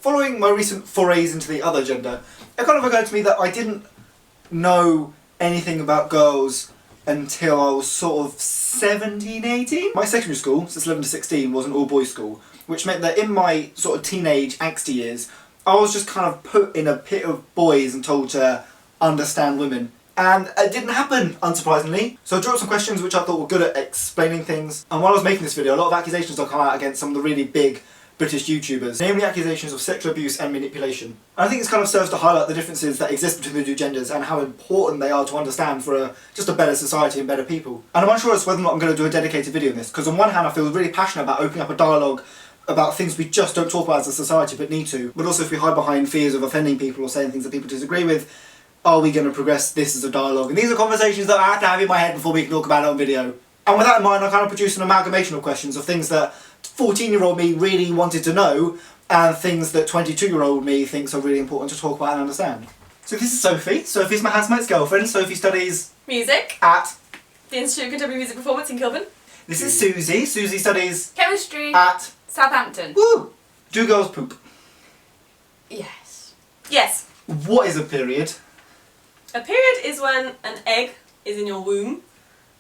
following my recent forays into the other gender, it kind of occurred to me that I didn't know anything about girls until I was sort of 17, 18. My secondary school, since 11 to 16, was an all-boys school, which meant that in my sort of teenage angsty years, I was just kind of put in a pit of boys and told to understand women. And it didn't happen, unsurprisingly. So I drew up some questions which I thought were good at explaining things. And while I was making this video, a lot of accusations have come out against some of the really big British YouTubers, namely accusations of sexual abuse and manipulation. And I think this kind of serves to highlight the differences that exist between the two genders and how important they are to understand for just a better society and better people. And I'm unsure as to whether or not I'm going to do a dedicated video on this, because on one hand I feel really passionate about opening up a dialogue about things we just don't talk about as a society but need to. But also if we hide behind fears of offending people or saying things that people disagree with, are we going to progress this as a dialogue? And these are conversations that I have to have in my head before we can talk about it on video. And with that in mind, I kind of produced an amalgamation of questions of things that 14-year-old me really wanted to know and things that 22-year-old me thinks are really important to talk about and understand. So this is Sophie. Sophie's my housemate's girlfriend. Sophie studies music at the Institute of Contemporary Music Performance in Kilburn. This is Susie. Susie studies chemistry at Southampton. Woo! Do girls poop? Yes. Yes. What is a period? A period is when an egg is in your womb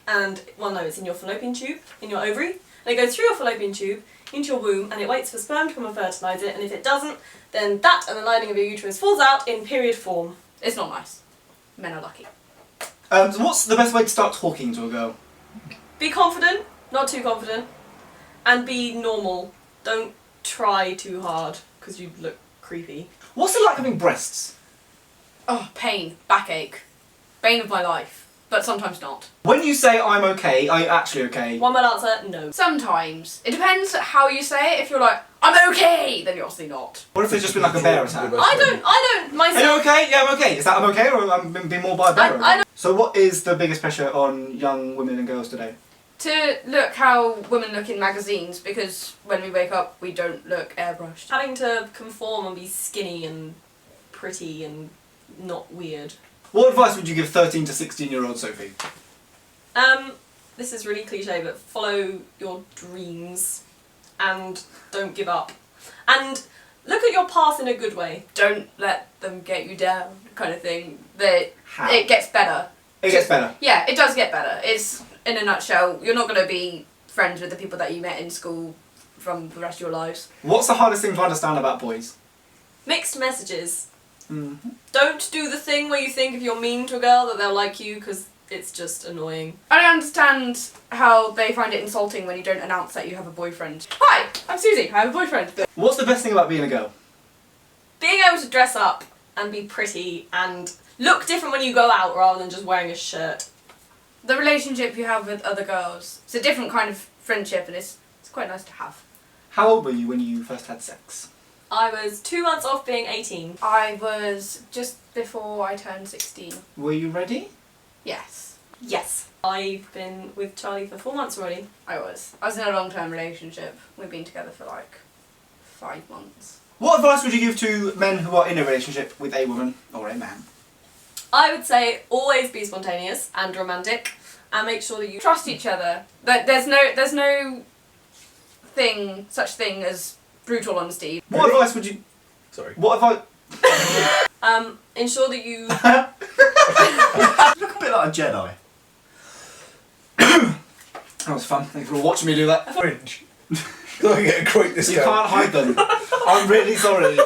and, well no, it's in your fallopian tube, in your ovary, and it goes through your fallopian tube into your womb and it waits for sperm to come and fertilise it, and if it doesn't, then that and the lining of your uterus falls out in period form. It's not nice. Men are lucky. So what's the best way to start talking to a girl? Be confident, not too confident, and be normal. Don't try too hard, because you look creepy. What's it like having breasts? Oh, pain, backache, bane of my life, but sometimes not. When you say I'm okay, are you actually okay? One word answer, no. Sometimes. It depends how you say it. If you're like, I'm okay, then you're obviously not. What if it's just been like a bear attack? I don't myself. Are you okay? Yeah, I'm okay. Is that I'm okay or I'm being more by a bear? I don't. So what is the biggest pressure on young women and girls today? To look how women look in magazines, because when we wake up, we don't look airbrushed. Having to conform and be skinny and pretty and not weird. What advice would you give 13 to 16-year-old Sophie? This is really cliche, but follow your dreams and don't give up. And look at your past in a good way. Don't let them get you down, kind of thing. It gets better. It gets better? Yeah, it does get better. It's, in a nutshell, you're not going to be friends with the people that you met in school from the rest of your lives. What's the hardest thing to understand about boys? Mixed messages. Mm-hmm. Don't do the thing where you think if you're mean to a girl that they'll like you, because it's just annoying. I don't understand how they find it insulting when you don't announce that you have a boyfriend. Hi, I'm Susie, I have a boyfriend. What's the best thing about being a girl? Being able to dress up and be pretty and look different when you go out rather than just wearing a shirt. The relationship you have with other girls. It's a different kind of friendship and it's quite nice to have. How old were you when you first had sex? I was 2 months off being 18. I was just before I turned 16. Were you ready? Yes. Yes. I've been with Charlie for 4 months already. I was in a long-term relationship. We've been together for like 5 months. What advice would you give to men who are in a relationship with a woman or a man? I would say always be spontaneous and romantic and make sure that you Trust each other. There's no such thing as brutal honesty. What advice would you... Sorry. What advice... ensure that you... Look a bit like a Jedi. That was fun. Thank you for watching me do that. Fringe. Gotta get a creep this You can't hide them. I'm really sorry.